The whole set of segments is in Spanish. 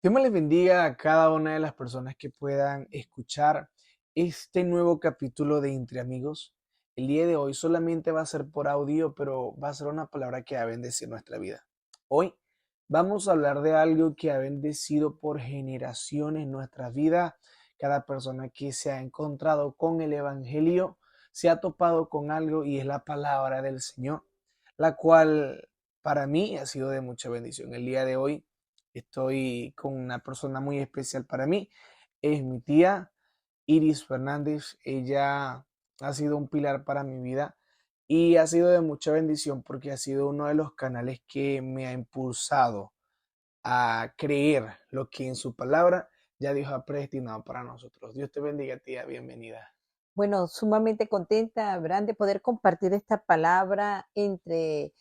Dios me les bendiga a cada una de las personas que puedan escuchar este nuevo capítulo de Entre Amigos. El día de hoy solamente va a ser por audio, pero va a ser una palabra que va a bendecir nuestra vida. Hoy vamos a hablar de algo que ha bendecido por generaciones nuestra vida. Cada persona que se ha encontrado con el Evangelio se ha topado con algo y es la palabra del Señor, la cual para mí ha sido de mucha bendición. El día de hoy estoy con una persona muy especial para mí. Es mi tía Iris Fernández. Ella ha sido un pilar para mi vida y ha sido de mucha bendición porque ha sido uno de los canales que me ha impulsado a creer lo que en su palabra ya Dios ha predestinado para nosotros. Dios te bendiga, tía. Bienvenida. Bueno, sumamente contenta, Abraham, de poder compartir esta palabra entre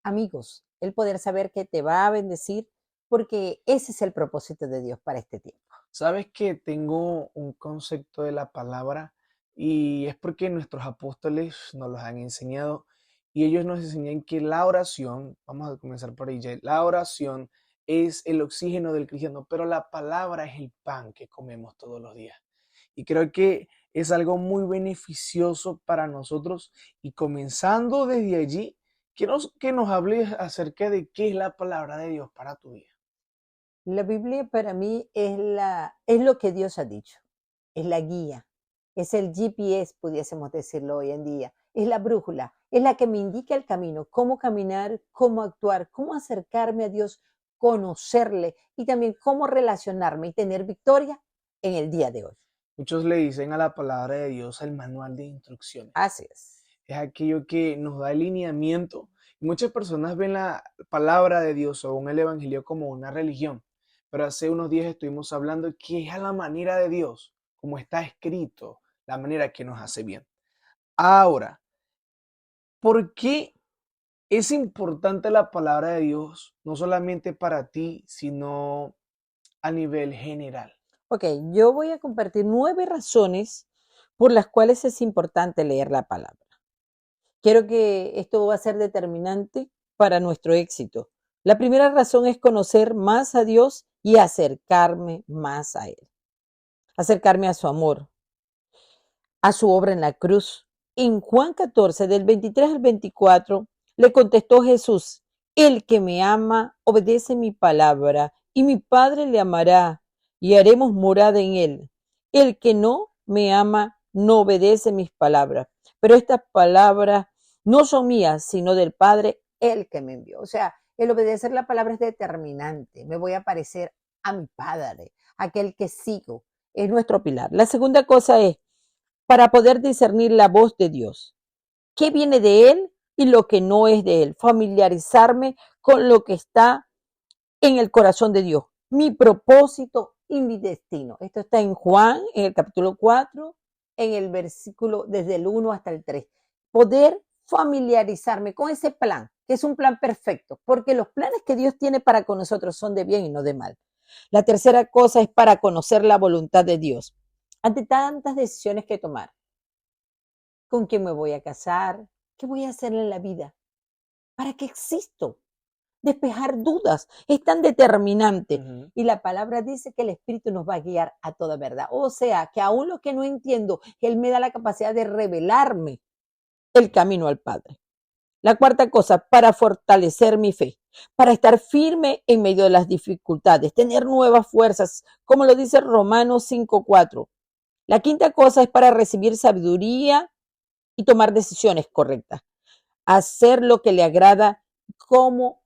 amigos, el poder saber que te va a bendecir, porque ese es el propósito de Dios para este tiempo. Sabes que tengo un concepto de la palabra y es porque nuestros apóstoles nos los han enseñado y ellos nos enseñan que la oración, vamos a comenzar por ahí, la oración es el oxígeno del cristiano, pero la palabra es el pan que comemos todos los días. Y creo que es algo muy beneficioso para nosotros y comenzando desde allí, quiero que nos hables acerca de qué es la palabra de Dios para tu vida. La Biblia para mí es lo que Dios ha dicho, es la guía, es el GPS, pudiésemos decirlo hoy en día, es la brújula, es la que me indica el camino, cómo caminar, cómo actuar, cómo acercarme a Dios, conocerle y también cómo relacionarme y tener victoria en el día de hoy. Muchos le dicen a la palabra de Dios el manual de instrucciones. Así es. Es aquello que nos da alineamiento. Y muchas personas ven la palabra de Dios o el evangelio como una religión. Pero hace unos días estuvimos hablando que es a la manera de Dios, como está escrito, la manera que nos hace bien. Ahora, ¿por qué es importante la palabra de Dios, no solamente para ti, sino a nivel general? Ok, yo voy a compartir 9 razones por las cuales es importante leer la palabra. Quiero que esto va a ser determinante para nuestro éxito. La primera razón es conocer más a Dios y acercarme más a Él. Acercarme a su amor, a su obra en la cruz. En Juan 14, del 23 al 24, le contestó Jesús: el que me ama obedece mi palabra, y mi Padre le amará, y haremos morada en él. El que no me ama no obedece mis palabras, pero estas palabras no son mías, sino del Padre, el que me envió. O sea, el obedecer la palabra es determinante. Me voy a parecer a mi Padre, aquel que sigo. Es nuestro pilar. La segunda cosa es para poder discernir la voz de Dios, qué viene de Él y lo que no es de Él, familiarizarme con lo que está en el corazón de Dios, mi propósito y mi destino. Esto está en Juan, en el capítulo 4, en el versículo desde el 1 hasta el 3. Poder familiarizarme con ese plan, que es un plan perfecto, porque los planes que Dios tiene para con nosotros son de bien y no de mal. La tercera cosa es para conocer la voluntad de Dios. Ante tantas decisiones que tomar, ¿con quién me voy a casar? ¿Qué voy a hacer en la vida? ¿Para qué existo? Despejar dudas es tan determinante. Ujú. Y la palabra dice que el Espíritu nos va a guiar a toda verdad. O sea, que aún lo que no entiendo, Él me da la capacidad de revelarme el camino al Padre. La cuarta cosa, para fortalecer mi fe, para estar firme en medio de las dificultades, tener nuevas fuerzas, como lo dice Romanos 5:4. La quinta cosa es para recibir sabiduría y tomar decisiones correctas, hacer lo que le agrada, cómo,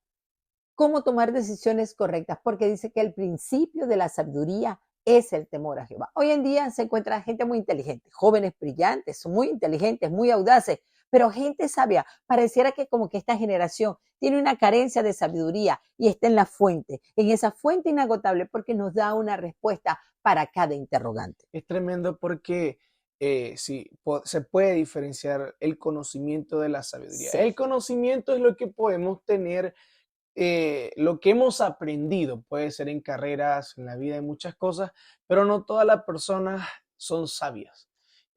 cómo tomar decisiones correctas, porque dice que el principio de la sabiduría es el temor a Jehová. Hoy en día se encuentra gente muy inteligente, jóvenes brillantes, muy inteligentes, muy audaces, pero gente sabia. Pareciera que como que esta generación tiene una carencia de sabiduría y está en esa fuente inagotable, porque nos da una respuesta para cada interrogante. Es tremendo porque sí, se puede diferenciar el conocimiento de la sabiduría. Sí. El conocimiento es lo que podemos tener, lo que hemos aprendido, puede ser en carreras, en la vida, en muchas cosas, pero no todas las personas son sabias.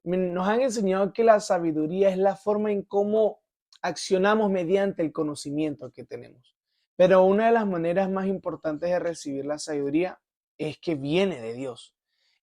Nos han enseñado que la sabiduría es la forma en cómo accionamos mediante el conocimiento que tenemos. Pero una de las maneras más importantes de recibir la sabiduría es que viene de Dios.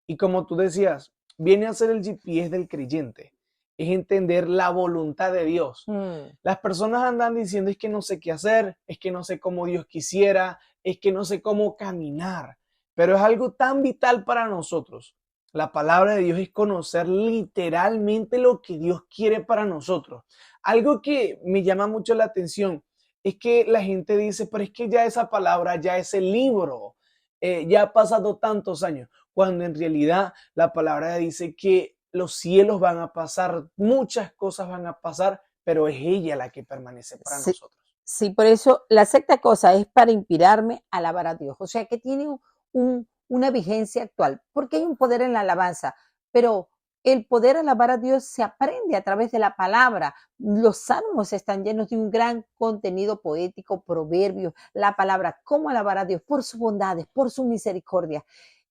Y como tú decías, viene a ser el GPS del creyente, es entender la voluntad de Dios. Mm. Las personas andan diciendo es que no sé qué hacer, es que no sé cómo Dios quisiera, es que no sé cómo caminar, pero es algo tan vital para nosotros. La palabra de Dios es conocer literalmente lo que Dios quiere para nosotros. Algo que me llama mucho la atención es que la gente dice, pero es que ya esa palabra, ya ese libro, ya ha pasado tantos años, cuando en realidad la palabra dice que los cielos van a pasar, muchas cosas van a pasar, pero es ella la que permanece para Sí, nosotros. sí, por eso la sexta cosa es para inspirarme a alabar a Dios. O sea, que tiene una vigencia actual, porque hay un poder en la alabanza, pero el poder alabar a Dios se aprende a través de la palabra. Los salmos están llenos de un gran contenido poético, proverbios, la palabra, cómo alabar a Dios por sus bondades, por su misericordia.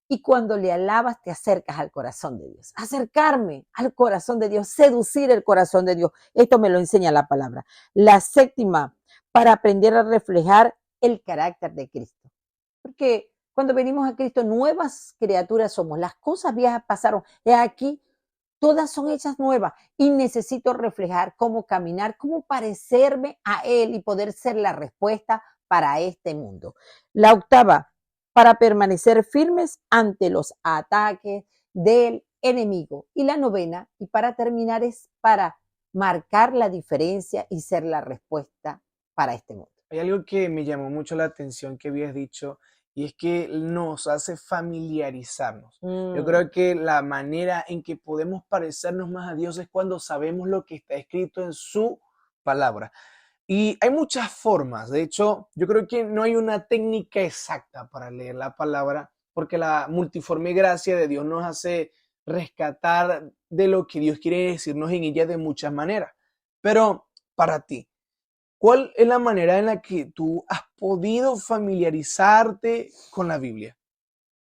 Y cuando le alabas, te acercas al corazón de Dios. Acercarme al corazón de Dios, seducir el corazón de Dios. Esto me lo enseña la palabra. La séptima, para aprender a reflejar el carácter de Cristo. Porque cuando venimos a Cristo, nuevas criaturas somos. Las cosas viejas pasaron. He aquí, todas son hechas nuevas y necesito reflejar cómo caminar, cómo parecerme a Él y poder ser la respuesta para este mundo. La octava, para permanecer firmes ante los ataques del enemigo. Y la novena, y para terminar, es para marcar la diferencia y ser la respuesta para este mundo. Hay algo que me llamó mucho la atención que habías dicho y es que nos hace familiarizarnos. Yo Mm. creo que la manera en que podemos parecernos más a Dios es cuando sabemos lo que está escrito en su palabra. Y hay muchas formas, de hecho, yo creo que no hay una técnica exacta para leer la palabra, porque la multiforme gracia de Dios nos hace rescatar de lo que Dios quiere decirnos en ella de muchas maneras. Pero para ti, ¿cuál es la manera en la que tú has podido familiarizarte con la Biblia?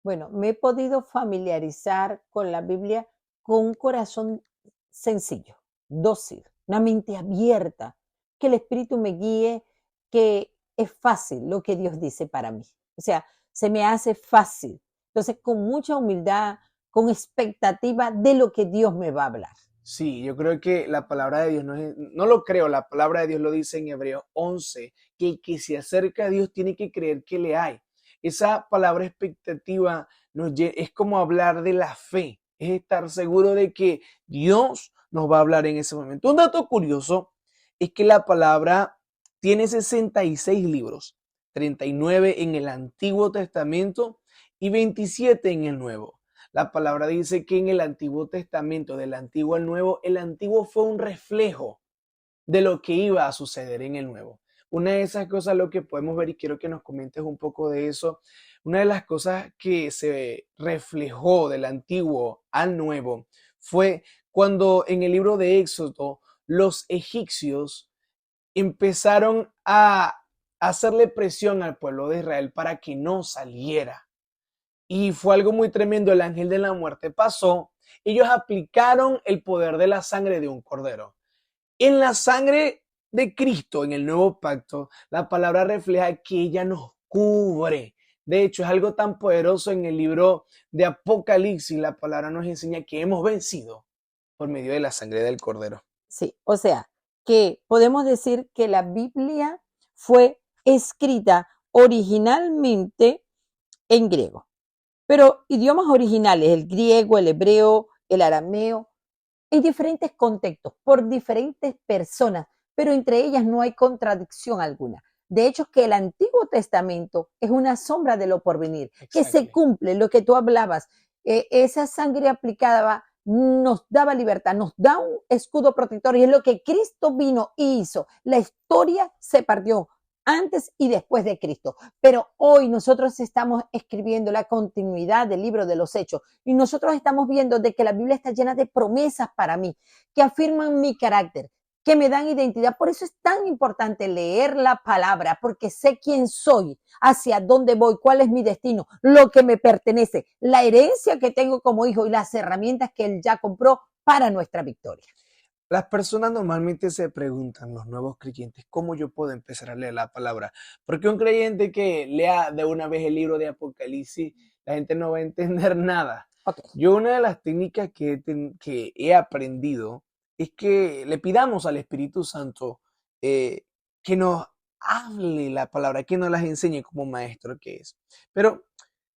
Bueno, me he podido familiarizar con la Biblia con un corazón sencillo, dócil, una mente abierta, que el Espíritu me guíe, que es fácil lo que Dios dice para mí. O sea, se me hace fácil. Entonces, con mucha humildad, con expectativa de lo que Dios me va a hablar. Sí, yo creo que la palabra de Dios no lo creo, la palabra de Dios lo dice en Hebreos 11, que el que se acerca a Dios tiene que creer que le hay. Esa palabra expectativa es como hablar de la fe, es estar seguro de que Dios nos va a hablar en ese momento. Un dato curioso es que la palabra tiene 66 libros, 39 en el Antiguo Testamento y 27 en el Nuevo. La palabra dice que en el Antiguo Testamento, del Antiguo al Nuevo, el Antiguo fue un reflejo de lo que iba a suceder en el Nuevo. Una de esas cosas, lo que podemos ver, y quiero que nos comentes un poco de eso, una de las cosas que se reflejó del Antiguo al Nuevo fue cuando en el libro de Éxodo los egipcios empezaron a hacerle presión al pueblo de Israel para que no saliera. Y fue algo muy tremendo, el ángel de la muerte pasó, ellos aplicaron el poder de la sangre de un cordero. En la sangre de Cristo, en el nuevo pacto, la palabra refleja que ella nos cubre. De hecho, es algo tan poderoso en el libro de Apocalipsis, la palabra nos enseña que hemos vencido por medio de la sangre del cordero. Sí, o sea, que podemos decir que la Biblia fue escrita originalmente en griego. Pero idiomas originales, el griego, el hebreo, el arameo, en diferentes contextos, por diferentes personas, pero entre ellas no hay contradicción alguna. De hecho, que el Antiguo Testamento es una sombra de lo porvenir, que se Exactly. cumple lo que tú hablabas. Esa sangre aplicada nos daba libertad, nos da un escudo protector y es lo que Cristo vino y hizo. La historia se partió antes y después de Cristo. Pero hoy nosotros estamos escribiendo la continuidad del libro de los Hechos y nosotros estamos viendo de que la Biblia está llena de promesas para mí, que afirman mi carácter, que me dan identidad. Por eso es tan importante leer la palabra, porque sé quién soy, hacia dónde voy, cuál es mi destino, lo que me pertenece, la herencia que tengo como hijo y las herramientas que Él ya compró para nuestra victoria. Las personas normalmente se preguntan, los nuevos creyentes, ¿cómo yo puedo empezar a leer la palabra? Porque un creyente que lea de una vez el libro de Apocalipsis la gente no va a entender nada. Ok. Yo una de las técnicas que he aprendido es que le pidamos al Espíritu Santo que nos hable la palabra, que nos las enseñe como maestro que es. Pero,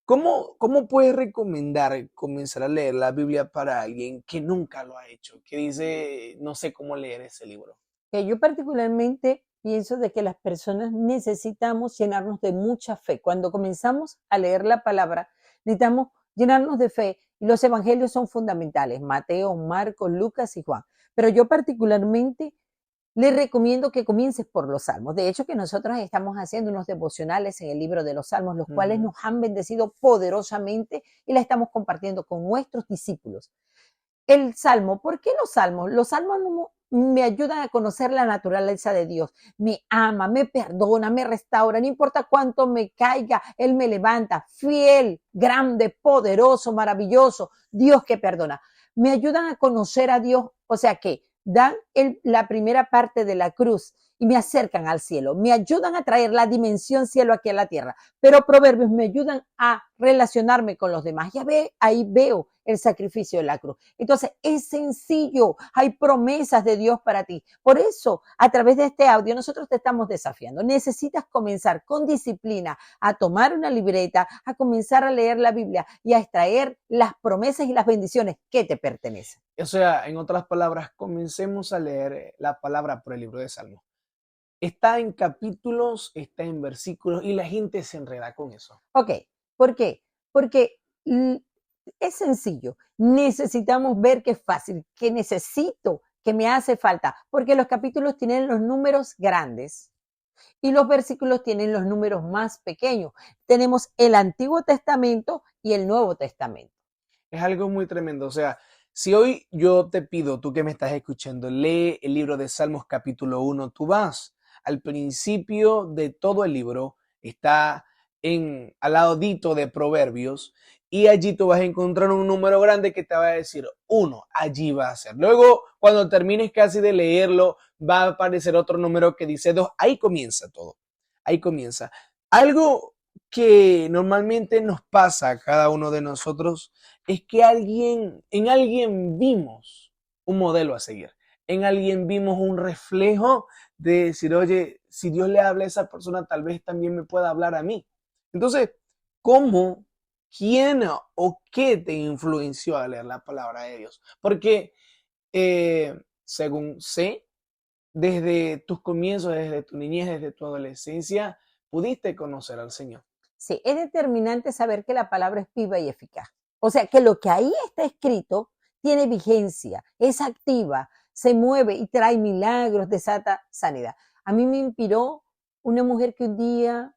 ¿cómo puedes recomendar comenzar a leer la Biblia para alguien que nunca lo ha hecho? Que dice, no sé cómo leer ese libro. Que yo particularmente pienso de que las personas necesitamos llenarnos de mucha fe. Cuando comenzamos a leer la palabra, necesitamos llenarnos de fe y los evangelios son fundamentales, Mateo, Marcos, Lucas y Juan. Pero yo particularmente les recomiendo que comiences por los salmos. De hecho, que nosotros estamos haciendo unos devocionales en el libro de los salmos, los cuales Ujú. nos han bendecido poderosamente y la estamos compartiendo con nuestros discípulos. El salmo, ¿por qué los salmos? Los salmos me ayudan a conocer la naturaleza de Dios. Me ama, me perdona, me restaura, no importa cuánto me caiga, Él me levanta. Fiel, grande, poderoso, maravilloso, Dios que perdona. Me ayudan a conocer a Dios, o sea que dan la primera parte de la cruz y me acercan al cielo, me ayudan a traer la dimensión cielo aquí a la tierra, pero proverbios me ayudan a relacionarme con los demás. Ya ve, ahí veo el sacrificio de la cruz. Entonces, es sencillo, hay promesas de Dios para ti. Por eso, a través de este audio, nosotros te estamos desafiando. Necesitas comenzar con disciplina a tomar una libreta, a comenzar a leer la Biblia y a extraer las promesas y las bendiciones que te pertenecen. O sea, en otras palabras, comencemos a leer la palabra por el libro de Salmos. Está en capítulos, está en versículos y la gente se enreda con eso. Ok, ¿por qué? Porque es sencillo. Necesitamos ver que es fácil, que necesito, que me hace falta, porque los capítulos tienen los números grandes y los versículos tienen los números más pequeños. Tenemos el Antiguo Testamento y el Nuevo Testamento. Es algo muy tremendo. O sea, si hoy yo te pido, tú que me estás escuchando, lee el libro de Salmos capítulo 1, tú vas al principio de todo el libro, está al ladito de Proverbios, y allí tú vas a encontrar un número grande que te va a decir 1, allí va a ser. Luego, cuando termines casi de leerlo, va a aparecer otro número que dice 2, ahí comienza todo, ahí comienza. Algo que normalmente nos pasa a cada uno de nosotros es que en alguien vimos un modelo a seguir, en alguien vimos un reflejo de decir, oye, si Dios le habla a esa persona, tal vez también me pueda hablar a mí. Entonces, ¿cómo, quién o qué te influenció a leer la palabra de Dios? Porque, según sé, desde tus comienzos, desde tu niñez, desde tu adolescencia, pudiste conocer al Señor. Sí, es determinante saber que la palabra es viva y eficaz. O sea, que lo que ahí está escrito tiene vigencia, es activa, se mueve y trae milagros, desata sanidad. A mí me inspiró una mujer que un día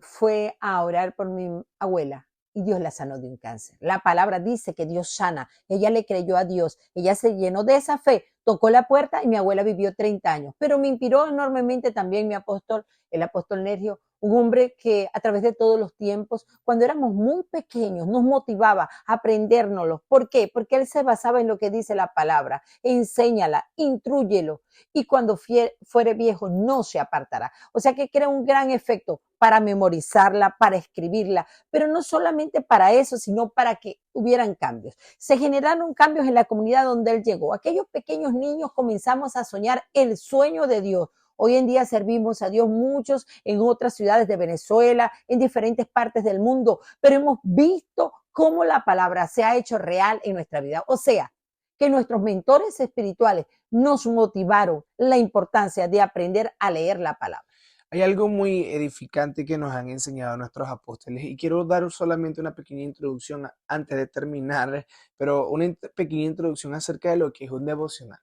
fue a orar por mi abuela y Dios la sanó de un cáncer. La palabra dice que Dios sana. Ella le creyó a Dios. Ella se llenó de esa fe, tocó la puerta y mi abuela vivió 30 años. Pero me inspiró enormemente también mi apóstol, el apóstol Nergio, un hombre que a través de todos los tiempos, cuando éramos muy pequeños, nos motivaba a aprendérnoslo. ¿Por qué? Porque él se basaba en lo que dice la palabra. Enséñala, intrúyelo y cuando fuere viejo no se apartará. O sea que crea un gran efecto para memorizarla, para escribirla, pero no solamente para eso, sino para que hubieran cambios. Se generaron cambios en la comunidad donde él llegó. Aquellos pequeños niños comenzamos a soñar el sueño de Dios. Hoy en día servimos a Dios muchos en otras ciudades de Venezuela, en diferentes partes del mundo, pero hemos visto cómo la palabra se ha hecho real en nuestra vida. O sea, que nuestros mentores espirituales nos motivaron la importancia de aprender a leer la palabra. Hay algo muy edificante que nos han enseñado nuestros apóstoles y quiero dar solamente una pequeña introducción antes de terminar, pero una pequeña introducción acerca de lo que es un devocional.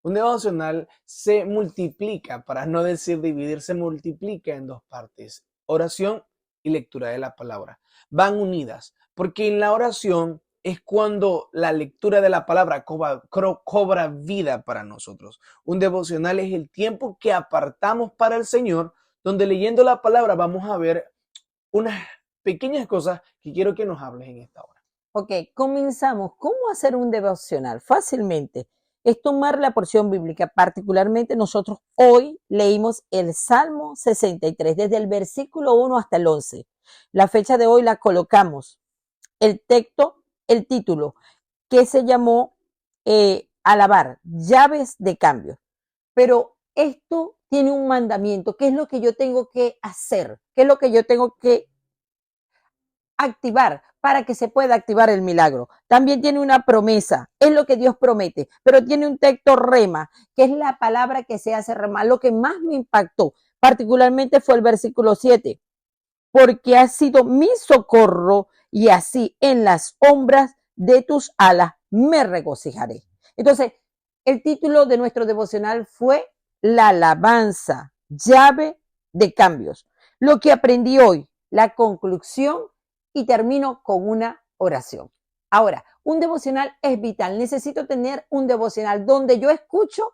Un devocional se multiplica, para no decir dividir, se multiplica en dos partes, oración y lectura de la palabra. Van unidas, porque en la oración es cuando la lectura de la palabra cobra vida para nosotros. Un devocional es el tiempo que apartamos para el Señor, donde leyendo la palabra vamos a ver unas pequeñas cosas que quiero que nos hables en esta hora. Ok, comenzamos. ¿Cómo hacer un devocional? Fácilmente. Es tomar la porción bíblica. Particularmente nosotros hoy leímos el Salmo 63, desde el versículo 1 hasta el 11. La fecha de hoy la colocamos el texto, el título, que se llamó Alabar, llaves de cambio. Pero esto tiene un mandamiento. ¿Qué es lo que yo tengo que hacer? ¿Qué es lo que yo tengo que activar para que se pueda activar el milagro? También tiene una promesa, es lo que Dios promete, pero tiene un texto rema, que es la palabra que se hace rema. Lo que más me impactó particularmente fue el versículo 7, porque has sido mi socorro y así en las sombras de tus alas me regocijaré. Entonces, el título de nuestro devocional fue La alabanza, llave de cambios. Lo que aprendí hoy, la conclusión, y termino con una oración. Ahora, un devocional es vital. Necesito tener un devocional donde yo escucho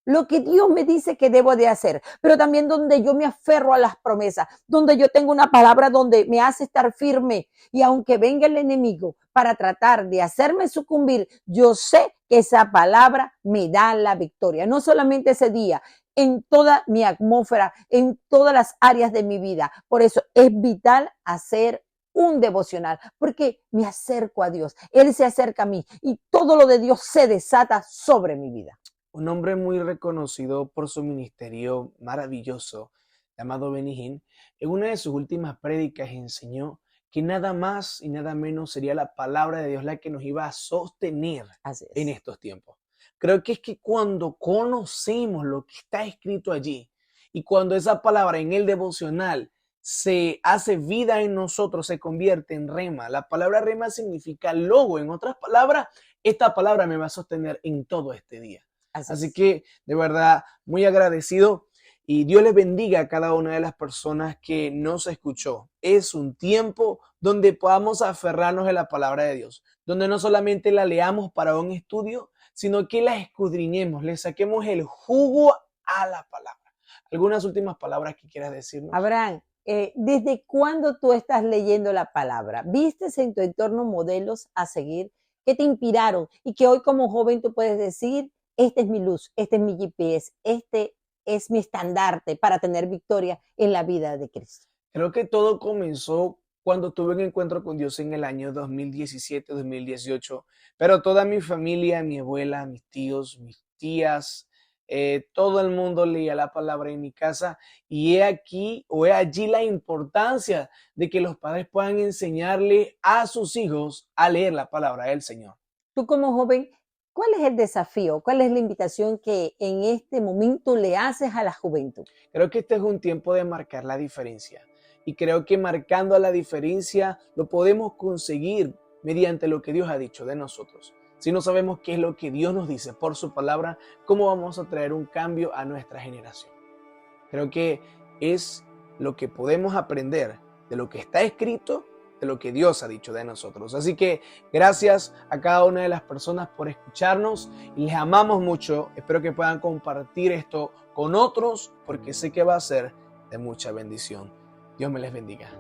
lo que Dios me dice que debo de hacer, pero también donde yo me aferro a las promesas, donde yo tengo una palabra donde me hace estar firme, y aunque venga el enemigo para tratar de hacerme sucumbir, yo sé que esa palabra me da la victoria, no solamente ese día, en toda mi atmósfera, en todas las áreas de mi vida. Por eso es vital hacer un devocional, porque me acerco a Dios, Él se acerca a mí y todo lo de Dios se desata sobre mi vida. Un hombre muy reconocido por su ministerio maravilloso, llamado Benny Hinn, en una de sus últimas prédicas enseñó que nada más y nada menos sería la palabra de Dios la que nos iba a sostener en estos tiempos. Creo que es que cuando conocemos lo que está escrito allí y cuando esa palabra en el devocional se hace vida en nosotros, se convierte en rema. La palabra rema significa logo. En otras palabras, esta palabra me va a sostener en todo este día. Así que de verdad muy agradecido y Dios les bendiga a cada una de las personas que nos escuchó. Es un tiempo donde podamos aferrarnos a la palabra de Dios, donde no solamente la leamos para un estudio, sino que la escudriñemos, le saquemos el jugo a la palabra. ¿Algunas últimas palabras que quieras decirnos? Abraham, ¿desde cuándo tú estás leyendo la palabra? ¿Vistes en tu entorno modelos a seguir que te inspiraron y que hoy como joven tú puedes decir, esta es mi luz, este es mi GPS, este es mi estandarte para tener victoria en la vida de Cristo? Creo que todo comenzó cuando tuve un encuentro con Dios en el año 2017, 2018, pero toda mi familia, mi abuela, mis tíos, mis tías, todo el mundo leía la palabra en mi casa y he aquí o he allí la importancia de que los padres puedan enseñarle a sus hijos a leer la palabra del Señor. Tú como joven, ¿cuál es el desafío? ¿Cuál es la invitación que en este momento le haces a la juventud? Creo que este es un tiempo de marcar la diferencia y creo que marcando la diferencia lo podemos conseguir mediante lo que Dios ha dicho de nosotros. Si no sabemos qué es lo que Dios nos dice por su palabra, ¿cómo vamos a traer un cambio a nuestra generación? Creo que es lo que podemos aprender de lo que está escrito, de lo que Dios ha dicho de nosotros. Así que gracias a cada una de las personas por escucharnos y les amamos mucho. Espero que puedan compartir esto con otros porque sé que va a ser de mucha bendición. Dios me les bendiga.